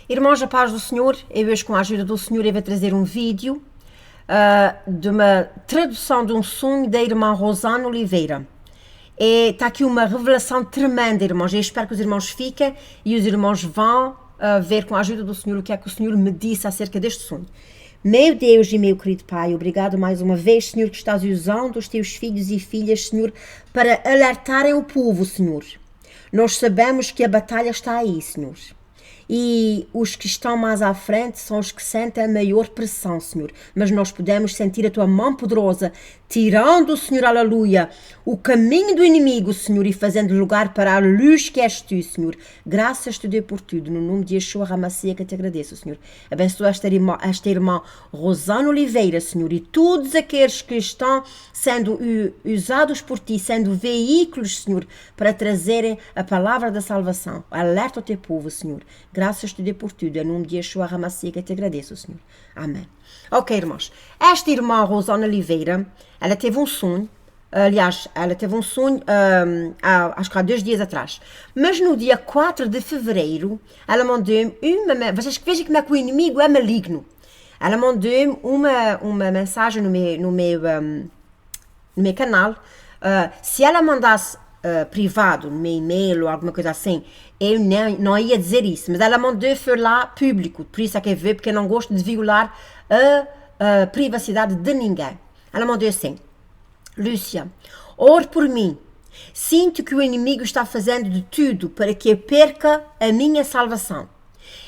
Irmãos, a paz do Senhor, eu hoje com a ajuda do Senhor eu vou trazer um vídeo de uma tradução de um sonho da irmã Rosana Oliveira. Está aqui uma revelação tremenda, irmãos. Eu espero que os irmãos fiquem e os irmãos vão ver com a ajuda do Senhor o que é que o Senhor me disse acerca deste sonho. Meu Deus e meu querido Pai, obrigado mais uma vez, Senhor, que estás usando os teus filhos e filhas, Senhor, para alertarem o povo, Senhor. Nós sabemos que a batalha está aí, Senhor. E os que estão mais à frente são os que sentem a maior pressão, Senhor. Mas nós podemos sentir a Tua mão poderosa, tirando, Senhor, aleluia, o caminho do inimigo, Senhor, e fazendo lugar para a luz que és Tu, Senhor. Graças te dou por tudo, no nome de Yeshua Hamashiach que te agradeço, Senhor. Abençoa esta irmã Rosana Oliveira, Senhor, e todos aqueles que estão sendo usados por Ti, sendo veículos, Senhor, para trazerem a palavra da salvação. Alerta o Teu povo, Senhor. Graças te dou por tudo, em nome de Yeshua Hamashiach que te agradeço, Senhor. Amém. Ok, irmãos. Esta irmã Rosana Oliveira, ela teve um sonho. Aliás, ela teve um sonho, acho que há 2 dias atrás. Mas no dia 4 de fevereiro, ela mandou-me uma... Vocês vejam como é que o inimigo é maligno. Ela mandou-me uma mensagem no meu canal. Se ela mandasse privado, no meu e-mail ou alguma coisa assim, eu não ia dizer isso. Mas ela mandou foi lá público. Por isso é que eu vejo, porque eu não gosto de violar a privacidade de ninguém. Ela mandou assim: Lúcia, ore por mim. Sinto que o inimigo está fazendo de tudo para que eu perca a minha salvação.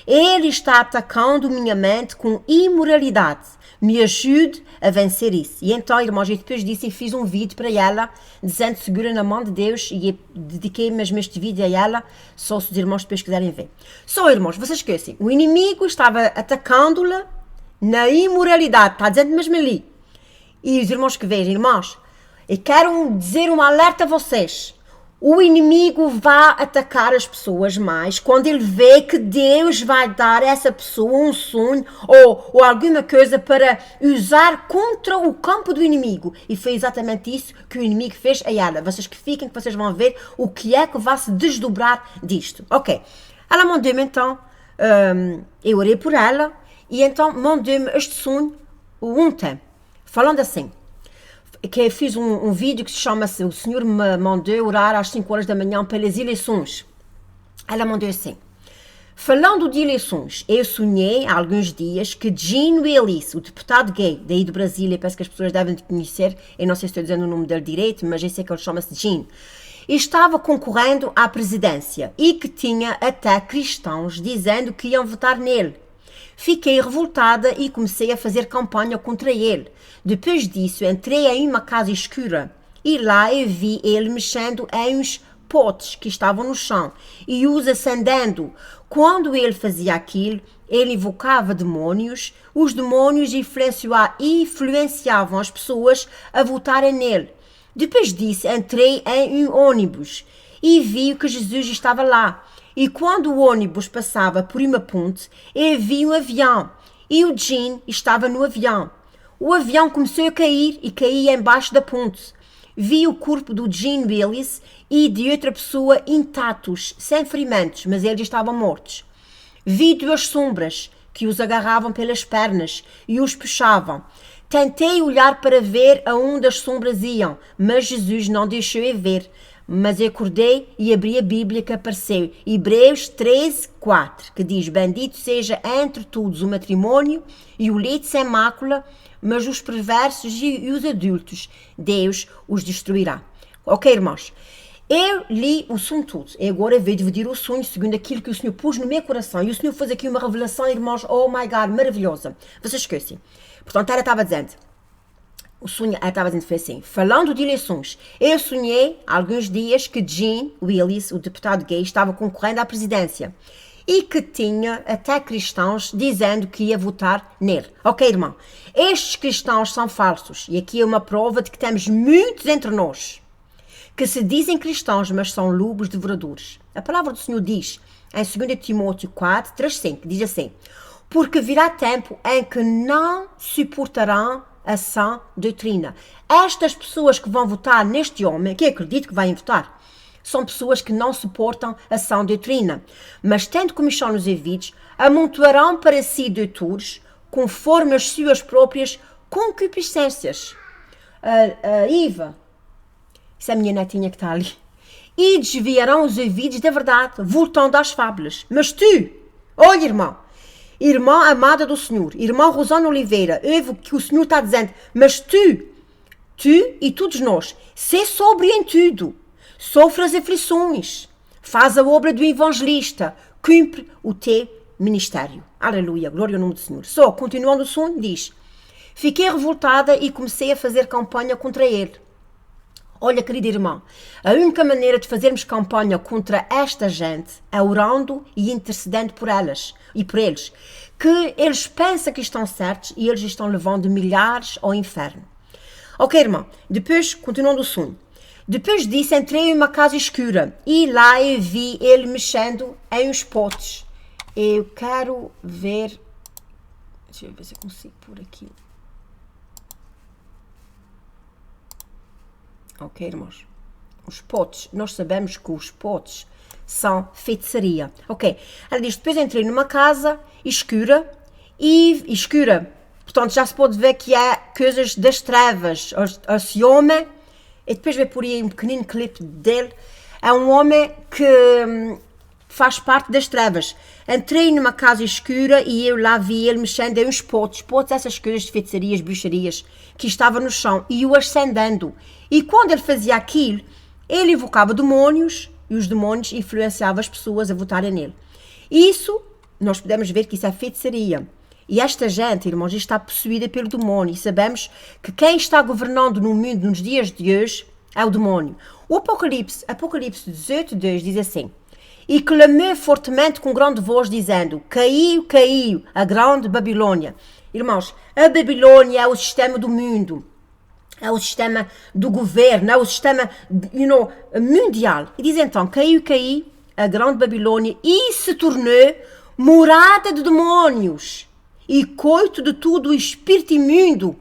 Ele está atacando minha mente com imoralidade. Me ajude a vencer isso. E então, irmãos, eu depois disso eu fiz um vídeo para ela, dizendo segura na mão de Deus, e dediquei mesmo este vídeo a ela, só se os irmãos depois quiserem ver. Só, irmãos, vocês esquecem, o inimigo estava atacando-la na imoralidade, está dizendo mesmo ali. E os irmãos que vejam, irmãos, eu quero dizer um alerta a vocês. O inimigo vai atacar as pessoas mais quando ele vê que Deus vai dar a essa pessoa um sonho ou alguma coisa para usar contra o campo do inimigo. E foi exatamente isso que o inimigo fez a ela. Vocês que fiquem, que vocês vão ver o que é que vai se desdobrar disto. Ok. Ela mandou-me então, eu orei por ela, e então mandou-me este sonho ontem, falando assim. Que eu fiz um vídeo que se chama-se O Senhor me mandou orar às 5 horas da manhã pelas eleições. Ela mandou assim: falando de eleições, eu sonhei há alguns dias que Jean Willis, o deputado gay daí do Brasil, eu penso que as pessoas devem conhecer, eu não sei se estou dizendo o nome dele direito, mas eu sei que ele chama-se Jean, estava concorrendo à presidência e que tinha até cristãos dizendo que iam votar nele. Fiquei revoltada e comecei a fazer campanha contra ele. Depois disso, entrei em uma casa escura e lá eu vi ele mexendo em uns potes que estavam no chão e os acendendo. Quando ele fazia aquilo, ele invocava demônios. Os demônios influenciavam as pessoas a votarem nele. Depois disso, entrei em um ônibus e vi que Jesus estava lá. E quando o ônibus passava por uma ponte, eu vi um avião e o Jean estava no avião. O avião começou a cair e caía embaixo da ponte. Vi o corpo do Jean Willis e de outra pessoa intactos, sem ferimentos, mas eles estavam mortos. Vi 2 sombras que os agarravam pelas pernas e os puxavam. Tentei olhar para ver aonde as sombras iam, mas Jesus não deixou eu ver. Mas eu acordei e abri a Bíblia que apareceu, Hebreus 13:4, que diz: bendito seja entre todos o matrimônio e o leito sem mácula, mas os perversos e os adultos, Deus os destruirá. Ok, irmãos? Eu li o sonho todo, e agora vou dividir o sonho segundo aquilo que o Senhor pôs no meu coração. E o Senhor fez aqui uma revelação, irmãos, oh my God, maravilhosa. Vocês esquecem. Portanto, ela estava dizendo... O sonho, ela estava dizendo, foi assim: falando de eleições, eu sonhei há alguns dias que Jean Willis, o deputado gay, estava concorrendo à presidência e que tinha até cristãos dizendo que ia votar nele. Ok, irmão? Estes cristãos são falsos e aqui é uma prova de que temos muitos entre nós que se dizem cristãos, mas são lobos devoradores. A palavra do Senhor diz, em 2 Timóteo 4, 3:5, diz assim: porque virá tempo em que não suportarão a sã doutrina. Estas pessoas que vão votar neste homem, que acredito que vão votar, são pessoas que não suportam a sã doutrina, mas tendo comichão nos ouvidos, amontoarão para si doutores, conforme as suas próprias concupiscências. Iva, isso é a minha netinha que está ali. E desviarão os ouvidos da verdade, voltando às fábulas. Mas tu, olha irmã amada do Senhor, irmã Rosana Oliveira, ouve o que o Senhor está dizendo, mas tu e todos nós, sê sóbrio em tudo, sofre as aflições, faz a obra do evangelista, cumpre o teu ministério. Aleluia, glória ao nome do Senhor. Só, continuando o sonho, diz, fiquei revoltada e comecei a fazer campanha contra ele. Olha, querida irmã, a única maneira de fazermos campanha contra esta gente é orando e intercedendo por elas e por eles, que eles pensam que estão certos e eles estão levando milhares ao inferno. Ok, irmã, depois, continuando o sonho, depois disso entrei em uma casa escura e lá eu vi ele mexendo em uns potes. Eu quero ver, deixa eu ver se eu consigo por aqui. Ok, irmãos? Os potes, nós sabemos que os potes são feitiçaria. Ok, ela diz, depois entrei numa casa escura, portanto já se pode ver que há coisas das trevas. Esse homem, e depois vê por aí um pequenino clipe dele, é um homem que faz parte das trevas. Entrei numa casa escura e eu lá vi ele mexendo em uns potes, essas coisas de feitiçarias, bruxarias, que estavam no chão, e o acendendo. E quando ele fazia aquilo, ele invocava demónios, e os demónios influenciavam as pessoas a votarem nele. Isso, nós podemos ver que isso é feitiçaria. E esta gente, irmãos, está possuída pelo demónio. E sabemos que quem está governando no mundo nos dias de hoje é o demónio. O Apocalipse 18:2 diz assim, e clamou fortemente com grande voz, dizendo, caiu, caiu a grande Babilônia. Irmãos, a Babilônia é o sistema do mundo, é o sistema do governo, é o sistema mundial. E diz então, caiu, caiu a grande Babilônia e se tornou morada de demónios e coito de tudo o espírito imundo.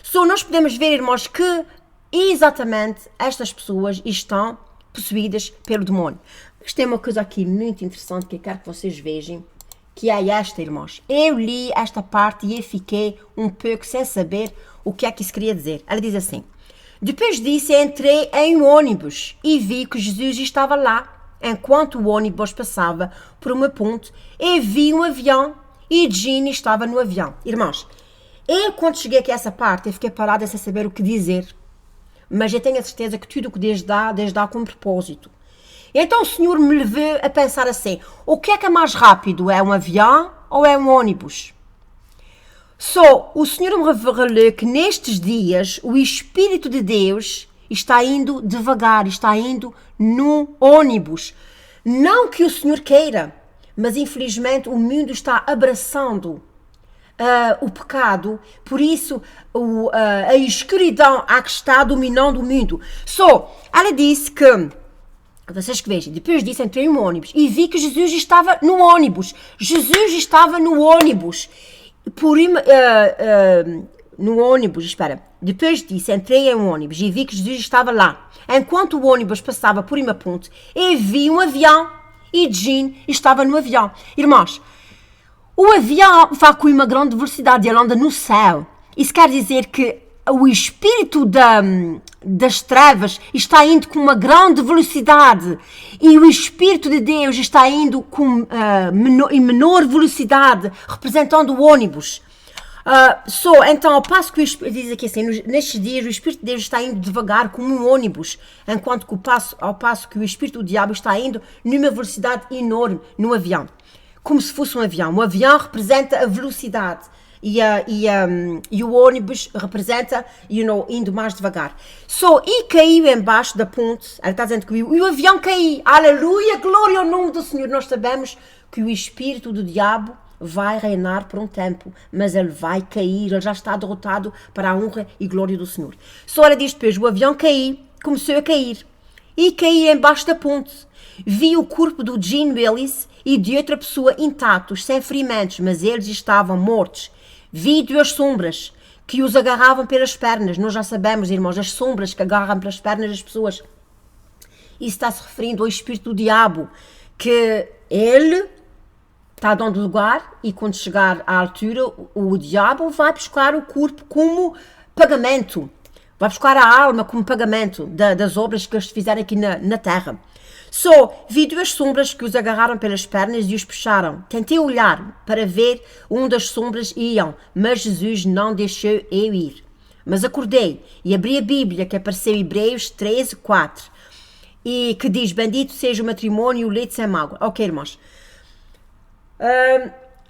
Só nós podemos ver, irmãos, que exatamente estas pessoas estão possuídas pelo demónio. Mas tem uma coisa aqui muito interessante que eu quero que vocês vejam, que é esta, irmãos. Eu li esta parte e eu fiquei um pouco sem saber o que é que isso queria dizer. Ela diz assim, depois disso entrei em um ônibus e vi que Jesus estava lá. Enquanto o ônibus passava por uma ponte, eu vi um avião e Jean estava no avião. Irmãos, eu quando cheguei aqui a essa parte, eu fiquei parada sem saber o que dizer. Mas eu tenho a certeza que tudo o que Deus dá com propósito. Então o Senhor me levou a pensar assim, o que é mais rápido? É um avião ou é um ônibus? O Senhor me revelou que nestes dias o Espírito de Deus está indo devagar, está indo num ônibus. Não que o Senhor queira, mas infelizmente o mundo está abraçando o pecado, por isso a escuridão que está dominando o mundo. Ela disse que, vocês que vejam, depois disso entrei no ônibus e vi que Jesus estava no ônibus. Jesus estava no ônibus. Depois disso entrei em um ônibus e vi que Jesus estava lá. Enquanto o ônibus passava por uma ponte, eu vi um avião e Jean estava no avião. Irmãos, o avião vai com uma grande velocidade, ele anda no céu. Isso quer dizer que o espírito das trevas está indo com uma grande velocidade e o Espírito de Deus está indo em menor velocidade, representando o ônibus. Então, ao passo que o Espírito diz aqui assim, nestes dias o Espírito de Deus está indo devagar como um ônibus, enquanto que ao passo que o Espírito do Diabo está indo numa velocidade enorme no avião, como se fosse um avião. O avião representa a velocidade. E o ônibus representa, indo mais devagar. E caiu embaixo da ponte, ela está dizendo que o avião caiu. Aleluia, glória ao nome do Senhor. Nós sabemos que o espírito do diabo vai reinar por um tempo, mas ele vai cair, ele já está derrotado para a honra e glória do Senhor. Ela diz depois, o avião caiu, começou a cair, e caiu embaixo da ponte. Vi o corpo do Jean Willis e de outra pessoa intactos, sem ferimentos, mas eles estavam mortos. Vi duas sombras que os agarravam pelas pernas. Nós já sabemos, irmãos, as sombras que agarram pelas pernas das pessoas. Isso está se referindo ao espírito do diabo, que ele está dando lugar e quando chegar à altura, o diabo vai buscar o corpo como pagamento, vai buscar a alma como pagamento das obras que eles fizeram aqui na terra. Só vi duas sombras que os agarraram pelas pernas e os puxaram. Tentei olhar para ver onde as sombras iam, mas Jesus não deixou eu ir. Mas acordei e abri a Bíblia, que apareceu em Hebreus 13, 4, e que diz, bendito seja o matrimônio e o leite sem mágoa. Ok, irmãos.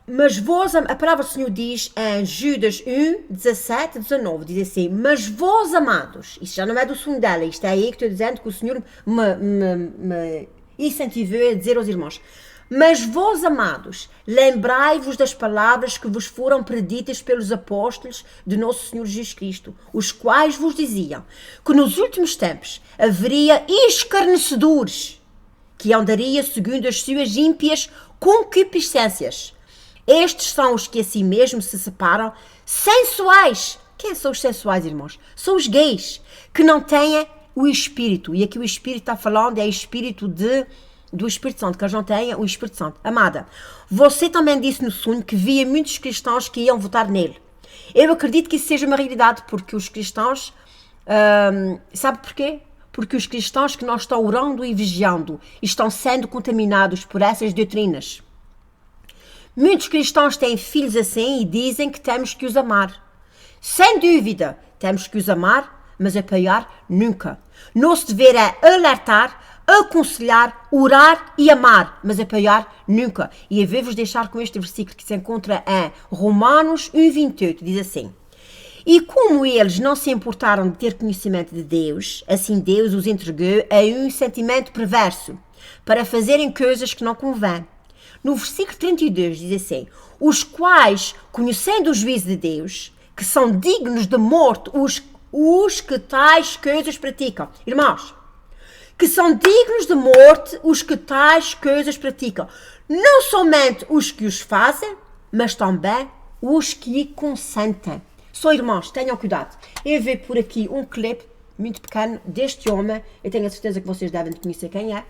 Mas vós, a palavra do Senhor diz em Judas 1, 17, 19, diz assim, mas vós amados, isto já não é do sonho dela, isto é aí que estou dizendo que o Senhor me incentivou a dizer aos irmãos, mas vós amados, lembrai-vos das palavras que vos foram preditas pelos apóstolos de nosso Senhor Jesus Cristo, os quais vos diziam que nos últimos tempos haveria escarnecedores que andariam segundo as suas ímpias concupiscências. Estes são os que a si mesmo se separam, sensuais. Quem são os sensuais, irmãos? São os gays, que não têm o Espírito. E aqui o Espírito está falando, é o Espírito do Espírito Santo, que eles não têm o Espírito Santo. Amada, você também disse no sonho que via muitos cristãos que iam votar nele. Eu acredito que isso seja uma realidade, porque os cristãos, sabe porquê? Porque os cristãos que não estão orando e vigiando estão sendo contaminados por essas doutrinas. Muitos cristãos têm filhos assim e dizem que temos que os amar. Sem dúvida, temos que os amar, mas apoiar nunca. Nosso dever é alertar, aconselhar, orar e amar, mas apoiar nunca. E eu vou-vos deixar com este versículo que se encontra em Romanos 1,28, diz assim. E como eles não se importaram de ter conhecimento de Deus, assim Deus os entregou a um sentimento perverso, para fazerem coisas que não convém. No versículo 32 diz assim, os quais, conhecendo o juízo de Deus, que são dignos de morte, os que tais coisas praticam. Irmãos, que são dignos de morte os que tais coisas praticam. Não somente os que os fazem, mas também os que consentem. Só irmãos, tenham cuidado. Eu vi por aqui um clipe muito pequeno deste homem. Eu tenho a certeza que vocês devem conhecer quem é.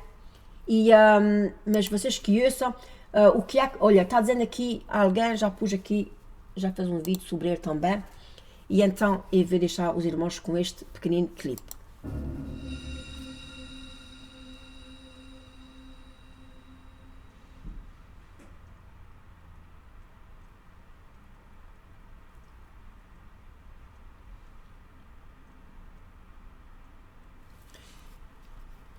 Mas vocês que ouçam, o que é, olha, está dizendo aqui, alguém já pus aqui, já fez um vídeo sobre ele também. E então eu vou deixar os irmãos com este pequenino clipe.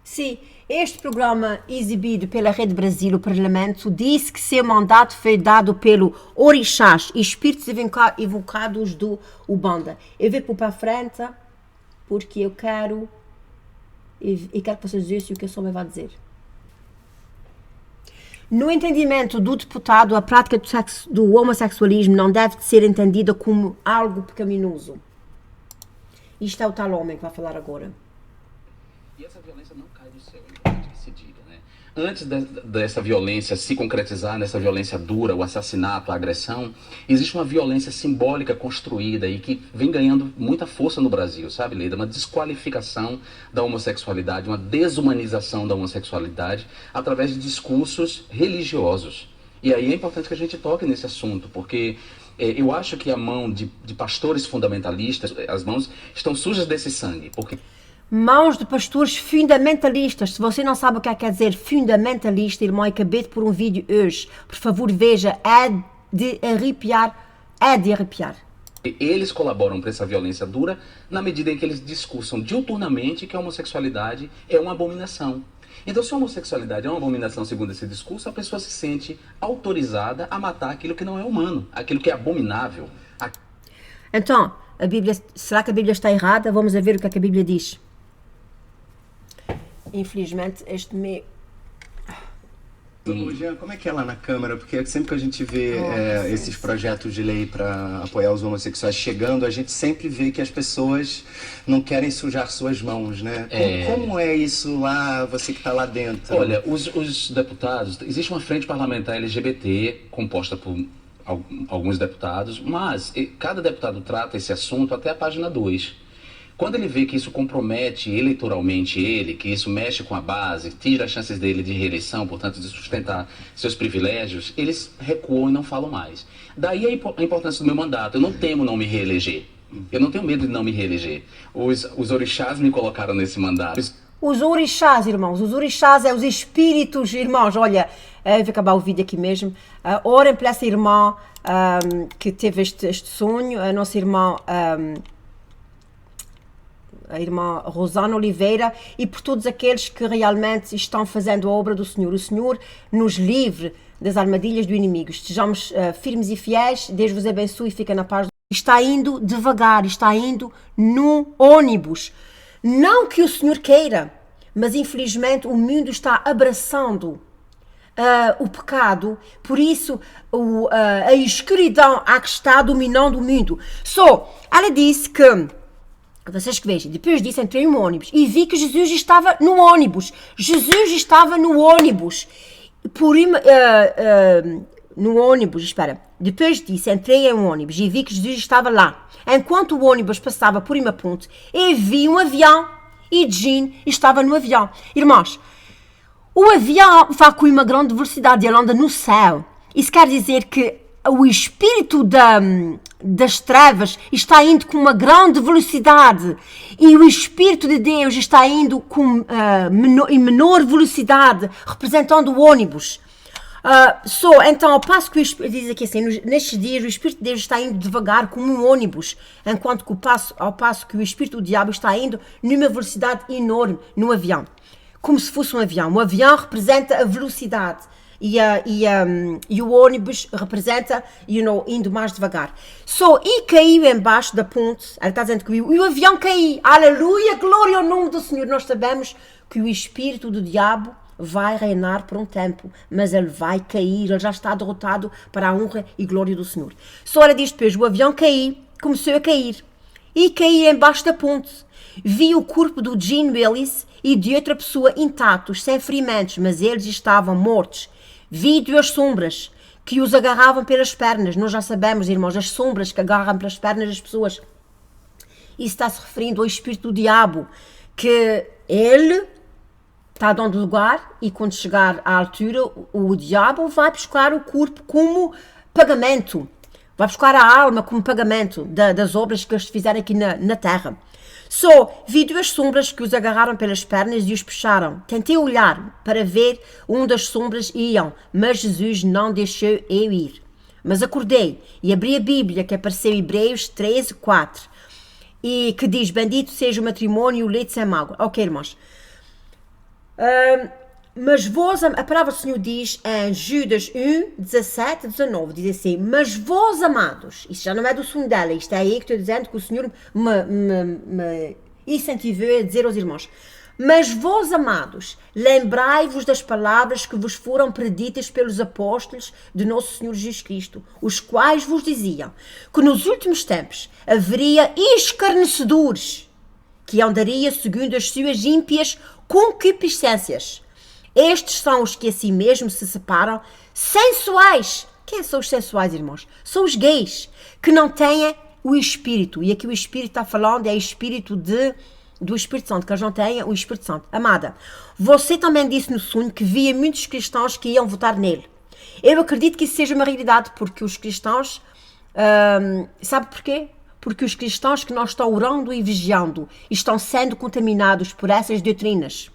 Sim, este programa exibido pela Rede Brasil, o Parlamento, disse que seu mandato foi dado pelo orixás e espíritos evocados do Ubanda. Eu vou pôr para a frente porque eu quero que vocês ouçam o que eu só me vai dizer. No entendimento do deputado, a prática do homossexualismo não deve ser entendida como algo pecaminoso. Isto é o tal homem que vai falar agora. E essa violência não cai do céu, é importante que se diga, né? Antes dessa violência se concretizar, nessa violência dura, o assassinato, a agressão, existe uma violência simbólica construída e que vem ganhando muita força no Brasil, sabe, Leida? Uma desqualificação da homossexualidade, uma desumanização da homossexualidade através de discursos religiosos. E aí é importante que a gente toque nesse assunto, porque eu acho que a mão de pastores fundamentalistas, as mãos estão sujas desse sangue, porque... Mãos de pastores fundamentalistas. Se você não sabe o que quer dizer fundamentalista, irmão, acabei de pôr um vídeo hoje. Por favor, veja. É de arrepiar. Eles colaboram para essa violência dura na medida em que eles discursam diuturnamente que a homossexualidade é uma abominação. Então, se a homossexualidade é uma abominação segundo esse discurso, a pessoa se sente autorizada a matar aquilo que não é humano, aquilo que é abominável. Então, a Bíblia, será que a Bíblia está errada? Vamos ver o que a Bíblia diz. Infelizmente, este meio... Jean, como é que é lá na Câmara? Porque sempre que a gente vê esses projetos de lei para apoiar os homossexuais chegando, a gente sempre vê que as pessoas não querem sujar suas mãos, né? Como é isso lá, você que está lá dentro? Olha, os deputados... Existe uma frente parlamentar LGBT composta por alguns deputados, mas cada deputado trata esse assunto até a página 2. Quando ele vê que isso compromete eleitoralmente ele, que isso mexe com a base, tira as chances dele de reeleição, portanto de sustentar seus privilégios, eles recuam e não falam mais. Daí a importância do meu mandato. Eu não temo não me reeleger. Eu não tenho medo de não me reeleger. Os orixás me colocaram nesse mandato. Os orixás, irmãos, os orixás é os espíritos, irmãos, olha, vou acabar o vídeo aqui mesmo. Orem por essa irmã que teve este sonho, a nossa irmã, a irmã Rosana Oliveira, e por todos aqueles que realmente estão fazendo a obra do Senhor. O Senhor nos livre das armadilhas do inimigo. Estejamos firmes e fiéis, Deus vos abençoe e fica na paz. Está indo devagar, está indo no ônibus. Não que o Senhor queira, mas infelizmente o mundo está abraçando o pecado, por isso a escuridão há que está dominando o mundo. Ela disse que, vocês que vejam, depois disso entrei no ônibus e vi que Jesus estava no ônibus. Jesus estava no ônibus. No ônibus, espera. Depois disso, entrei em um ônibus e vi que Jesus estava lá. Enquanto o ônibus passava por uma ponte, eu vi um avião e Jean estava no avião. Irmãos, o avião vai com uma grande velocidade, ele anda no céu. Isso quer dizer que o espírito das trevas está indo com uma grande velocidade e o Espírito de Deus está indo em menor velocidade, representando o ônibus. Então, ao passo que o Espírito, diz aqui assim, nestes dias o Espírito de Deus está indo devagar como um ônibus, enquanto que ao passo que o Espírito do Diabo está indo numa velocidade enorme no avião, como se fosse um avião. O avião representa a velocidade e o ônibus representa, indo mais devagar. E caiu embaixo da ponte, ela está dizendo que o avião caiu, aleluia, glória ao nome do Senhor. Nós sabemos que o Espírito do Diabo vai reinar por um tempo, mas ele vai cair, ele já está derrotado para a honra e glória do Senhor. Ela diz depois, o avião caiu, começou a cair, e caiu embaixo da ponte. Vi o corpo do Jean Willis e de outra pessoa intactos, sem ferimentos, mas eles estavam mortos. Vi duas sombras que os agarravam pelas pernas. Nós já sabemos, irmãos, as sombras que agarram pelas pernas das pessoas. Isso está se referindo ao Espírito do Diabo, que ele está dando lugar e quando chegar à altura o diabo vai buscar o corpo como pagamento, vai buscar a alma como pagamento das obras que eles fizeram aqui na terra. Vi duas sombras que os agarraram pelas pernas e os puxaram. Tentei olhar para ver onde as sombras iam, mas Jesus não deixou eu ir. Mas acordei e abri a Bíblia que apareceu em Hebreus 13:4 e que diz, bendito seja o matrimônio e o leite sem mágoa. Ok, irmãos. Mas vós, a palavra do Senhor diz em Judas 1:17-19, diz assim, mas vós amados, isto já não é do sonho dela, isto é aí que estou dizendo que o Senhor me incentivou a dizer aos irmãos, mas vós amados, lembrai-vos das palavras que vos foram preditas pelos apóstolos de nosso Senhor Jesus Cristo, os quais vos diziam que nos últimos tempos haveria escarnecedores que andariam segundo as suas ímpias concupiscências. Estes são os que a si mesmo se separam, sensuais. Quem são os sensuais, irmãos? São os gays, que não têm o Espírito. E aqui o Espírito está falando, é o Espírito do Espírito Santo, que eles não têm o Espírito Santo. Amada, você também disse no sonho que via muitos cristãos que iam votar nele. Eu acredito que isso seja uma realidade, porque os cristãos, sabe porquê? Porque os cristãos que não estão orando e vigiando estão sendo contaminados por essas doutrinas.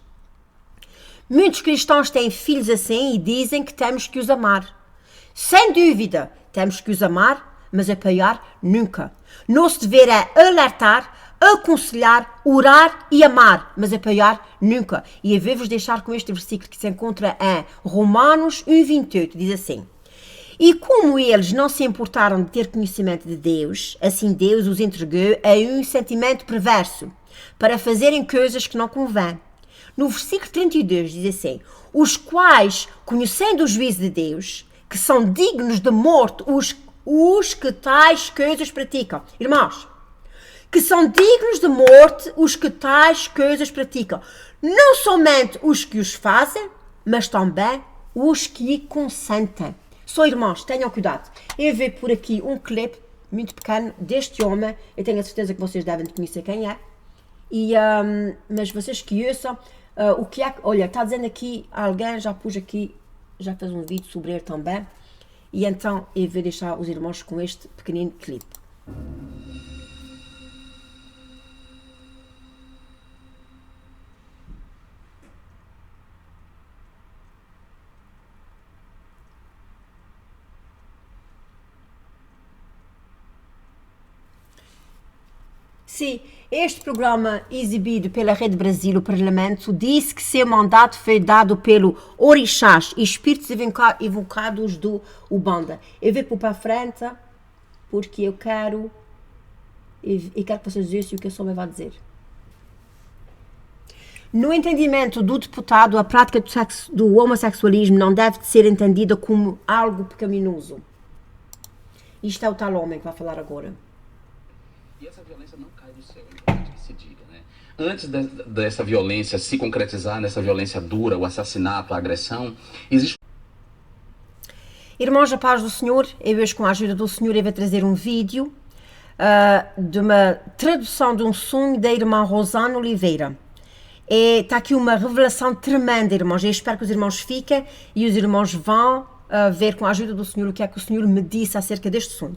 Muitos cristãos têm filhos assim e dizem que temos que os amar. Sem dúvida, temos que os amar, mas apoiar nunca. Nosso dever é alertar, aconselhar, orar e amar, mas apoiar nunca. E eu vou-vos deixar com este versículo que se encontra em Romanos 1:28, diz assim, e como eles não se importaram de ter conhecimento de Deus, assim Deus os entregou a um sentimento perverso, para fazerem coisas que não convém. No versículo 32 diz assim, os quais, conhecendo o juízo de Deus, que são dignos de morte, os que tais coisas praticam. Irmãos, que são dignos de morte os que tais coisas praticam. Não somente os que os fazem, mas também os que consentem. Irmãos, tenham cuidado. Eu vi por aqui um clipe muito pequeno deste homem. Eu tenho a certeza que vocês devem conhecer quem é. Mas vocês que ouçam, o que é, olha, está dizendo aqui, alguém já pus aqui, já fez um vídeo sobre ele também, e então eu vou deixar os irmãos com este pequenino clipe. Sim, este programa exibido pela Rede Brasil, o Parlamento, disse que seu mandato foi dado pelo orixás e espíritos evocados do Ubanda. Eu vou pôr para frente porque eu quero que vocês ouçam o que eu só me vou dizer. No entendimento do deputado, a prática do homossexualismo não deve ser entendida como algo pecaminoso. Isto é o tal homem que vai falar agora. E essa violência não cai do céu, é importante que se diga, né? Antes dessa violência se concretizar, nessa violência dura, o assassinato, a agressão, existe... Irmãos, a paz do Senhor, eu hoje com a ajuda do Senhor eu vou trazer um vídeo de uma tradução de um sonho da irmã Rosana Oliveira. Está aqui uma revelação tremenda, irmãos. Eu espero que os irmãos fiquem e os irmãos vão ver com a ajuda do Senhor o que é que o Senhor me disse acerca deste sonho.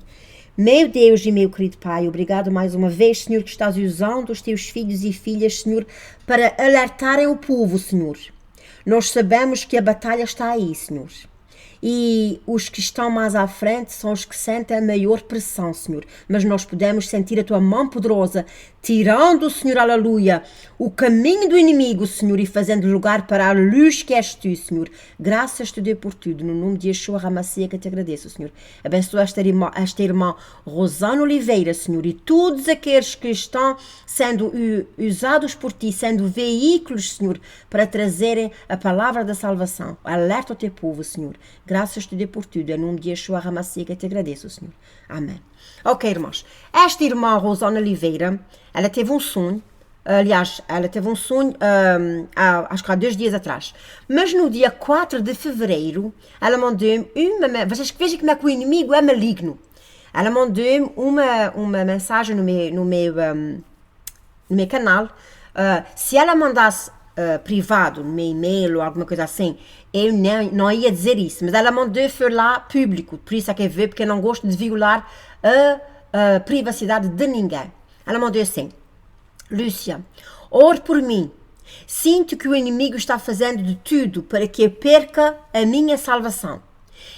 Meu Deus e meu querido Pai, obrigado mais uma vez, Senhor, que estás usando os teus filhos e filhas, Senhor, para alertarem o povo, Senhor. Nós sabemos que a batalha está aí, Senhor. E os que estão mais à frente são os que sentem a maior pressão, Senhor. Mas nós podemos sentir a Tua mão poderosa, tirando, Senhor, aleluia, o caminho do inimigo, Senhor, e fazendo lugar para a luz que és Tu, Senhor. Graças te dou por tudo. No nome de Yeshua Hamashiach que te agradeço, Senhor. Abençoa esta irmã Rosana Oliveira, Senhor, e todos aqueles que estão sendo usados por Ti, sendo veículos, Senhor, para trazerem a palavra da salvação. Alerta o Teu povo, Senhor. Graças te dou por tudo. Em nome de Yeshua Hamashiach que te agradeço, Senhor. Amém. Ok, irmãos. Esta irmã Rosana Oliveira, ela teve um sonho. Aliás, ela teve um sonho, acho que há 2 dias atrás. Mas no dia 4 de fevereiro, ela mandou-me uma... Vocês vejam como é que o inimigo é maligno. Ela mandou-me uma mensagem no meu canal. Se ela mandasse privado, no meu e-mail ou alguma coisa assim, eu não ia dizer isso. Mas ela mandou foi lá público. Por isso é que eu vejo, porque eu não gosto de violar a privacidade de ninguém. Ela mandou assim: Lúcia, ore por mim. Sinto que o inimigo está fazendo de tudo para que eu perca a minha salvação.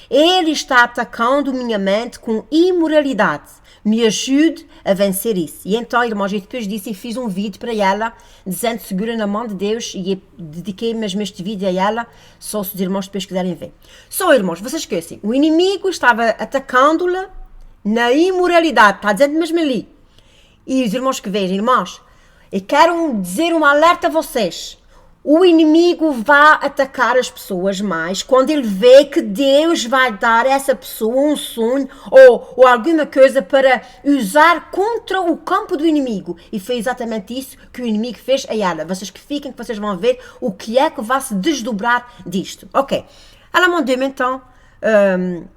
Ele está atacando minha mente com imoralidade. Me ajude a vencer isso. E então, irmãos, eu depois disso eu fiz um vídeo para ela, dizendo segura na mão de Deus, e dediquei mesmo este vídeo a ela, só se os irmãos depois quiserem ver. Só, irmãos, vocês esquecem, o inimigo estava atacando-la na imoralidade, está dizendo mesmo ali. E os irmãos que vejam, irmãos, eu quero dizer um alerta a vocês. O inimigo vai atacar as pessoas mais quando ele vê que Deus vai dar a essa pessoa um sonho ou alguma coisa para usar contra o campo do inimigo. E foi exatamente isso que o inimigo fez a ela. Vocês que fiquem, que vocês vão ver o que é que vai se desdobrar disto. Ok. Ela mandou-me então,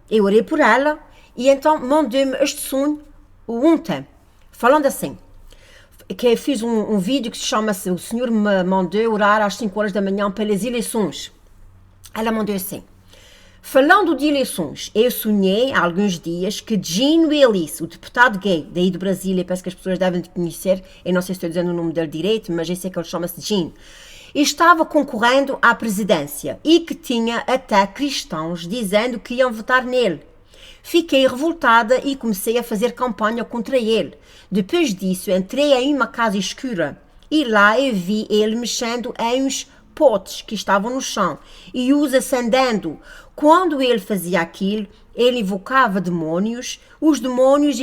eu orei por ela, e então mandou-me este sonho ontem, falando assim. Que eu fiz um vídeo que se chama-se O Senhor me mandou orar às 5 horas da manhã pelas eleições. Ela mandou assim: falando de eleições, eu sonhei há alguns dias que Jean Willis, o deputado gay daí do Brasil, eu penso que as pessoas devem conhecer, eu não sei se estou dizendo o nome dele direito, mas eu sei que ele chama-se Jean, estava concorrendo à presidência e que tinha até cristãos dizendo que iam votar nele. Fiquei revoltada e comecei a fazer campanha contra ele. Depois disso, entrei em uma casa escura e lá eu vi ele mexendo em uns potes que estavam no chão e os acendendo. Quando ele fazia aquilo, ele invocava demônios. Os demônios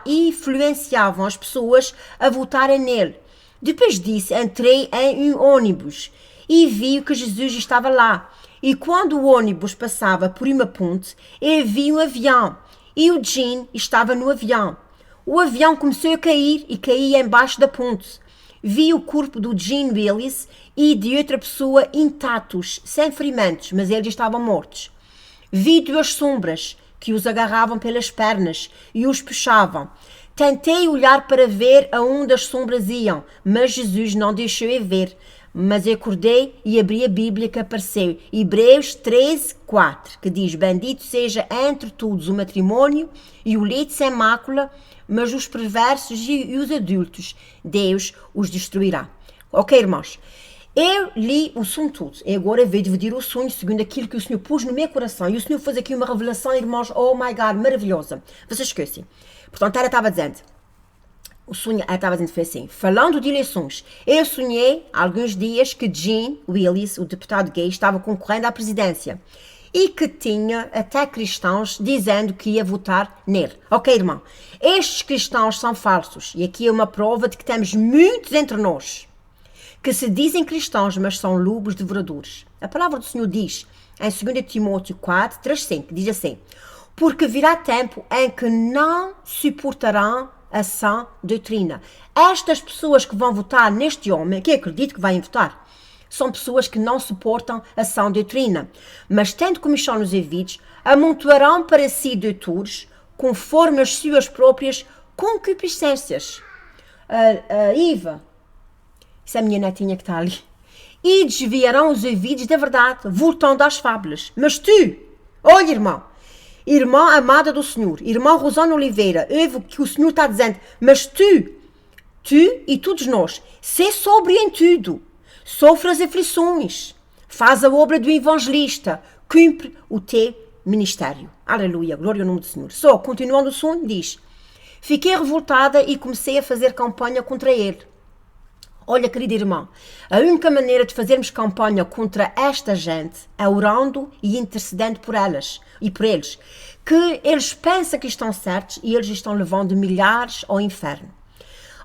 influenciavam as pessoas a votarem nele. Depois disso, entrei em um ônibus e vi que Jesus estava lá. E quando o ônibus passava por uma ponte, eu vi um avião e o Jean estava no avião. O avião começou a cair e caía embaixo da ponte. Vi o corpo do Jean Willis e de outra pessoa intactos, sem ferimentos, mas eles estavam mortos. Vi 2 sombras que os agarravam pelas pernas e os puxavam. Tentei olhar para ver aonde as sombras iam, mas Jesus não deixou eu ver. Mas eu acordei e abri a Bíblia que apareceu, Hebreus 13:4, que diz: bendito seja entre todos o matrimônio e o leito sem mácula, mas os perversos e os adultos, Deus os destruirá. Ok, irmãos? Eu li o sonho todo e agora vou dividir o sonho segundo aquilo que o Senhor pôs no meu coração. E o Senhor fez aqui uma revelação, irmãos, oh my God, maravilhosa. Vocês esquecem. Portanto, ela estava dizendo, o sonho, ela estava dizendo, foi assim, falando de eleições, eu sonhei há alguns dias que Jim Willis, o deputado gay, estava concorrendo à presidência e que tinha até cristãos dizendo que ia votar nele. Ok, irmão, estes cristãos são falsos e aqui é uma prova de que temos muitos entre nós que se dizem cristãos, mas são lobos devoradores. A palavra do Senhor diz, em 2 Timóteo 4, 3:5, diz assim, porque virá tempo em que não suportarão a sã doutrina. Estas pessoas que vão votar neste homem, que acredito que vão votar, são pessoas que não suportam a sã doutrina, mas tendo comichão nos ouvidos, amontoarão para si doutores, conforme as suas próprias concupiscências. Iva, isso é a minha netinha que está ali. E desviarão os ouvidos da verdade, voltando às fábulas. Mas tu, olha irmão, irmã amada do Senhor, irmã Rosana Oliveira, ouve o que o Senhor está dizendo, mas tu e todos nós, sê sóbrio em tudo, sofre as aflições, faz a obra do evangelista, cumpre o teu ministério. Aleluia, glória ao nome do Senhor. Só, continuando o sonho, diz, fiquei revoltada e comecei a fazer campanha contra ele. Olha, querido irmão, a única maneira de fazermos campanha contra esta gente é orando e intercedendo por elas e por eles, que eles pensam que estão certos e eles estão levando milhares ao inferno.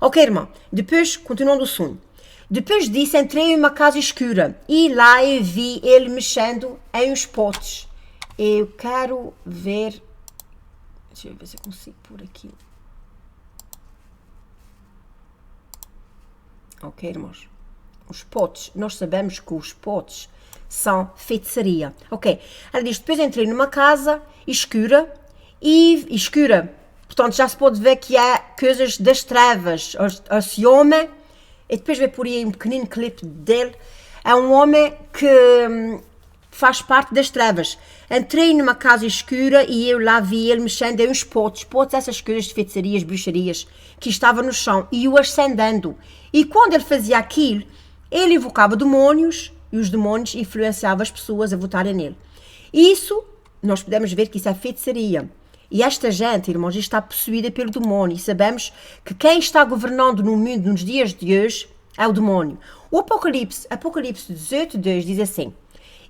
Ok, irmão, depois, continuando o sonho, depois disso entrei em uma casa escura e lá eu vi ele mexendo em uns potes. Eu quero ver, deixa eu ver se eu consigo por aqui. Ok, irmãos? Os potes, nós sabemos que os potes são feitiçaria. Ok, ela diz, depois entrei numa casa escura, portanto já se pode ver que há coisas das trevas, esse homem, e depois vai por aí um pequenino clipe dele, é um homem que faz parte das trevas. Entrei numa casa escura e eu lá vi ele mexendo em uns potes, essas coisas de feitiçarias, bruxarias, que estavam no chão, e o acendendo. E quando ele fazia aquilo, ele invocava demónios, e os demónios influenciavam as pessoas a votarem nele. Isso, nós podemos ver que isso é feitiçaria. E esta gente, irmãos, está possuída pelo demónio. E sabemos que quem está governando no mundo nos dias de hoje é o demónio. O Apocalipse 18:2 diz assim,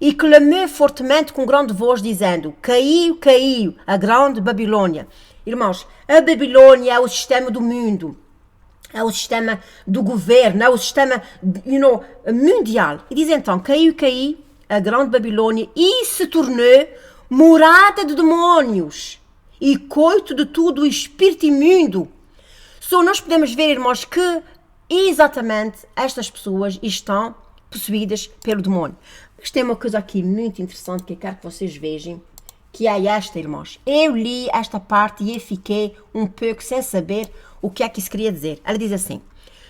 e clamou fortemente com grande voz, dizendo, caiu, caiu, a grande Babilônia. Irmãos, a Babilônia é o sistema do mundo, é o sistema do governo, é o sistema mundial. E diz então, caiu, caiu, a grande Babilônia, e se tornou morada de demónios, e coito de tudo o espírito imundo. Só nós podemos ver, irmãos, que exatamente estas pessoas estão possuídas pelo demónio. Mas tem uma coisa aqui muito interessante que eu quero que vocês vejam, que é esta, irmãos. Eu li esta parte e eu fiquei um pouco sem saber o que é que isso queria dizer. Ela diz assim,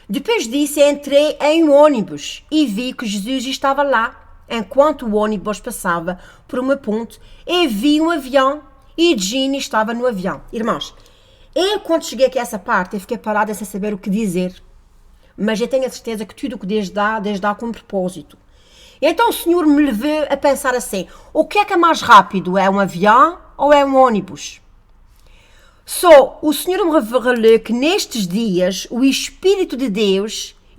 depois disso entrei em um ônibus e vi que Jesus estava lá. Enquanto o ônibus passava por uma ponte, eu vi um avião e Ginny estava no avião. Irmãos, eu quando cheguei aqui a essa parte, eu fiquei parada sem saber o que dizer. Mas eu tenho a certeza que tudo o que Deus dá com propósito. Então o Senhor me levou a pensar assim, o que é mais rápido? É um avião ou é um ônibus? O Senhor me revelou que nestes dias o Espírito de Deus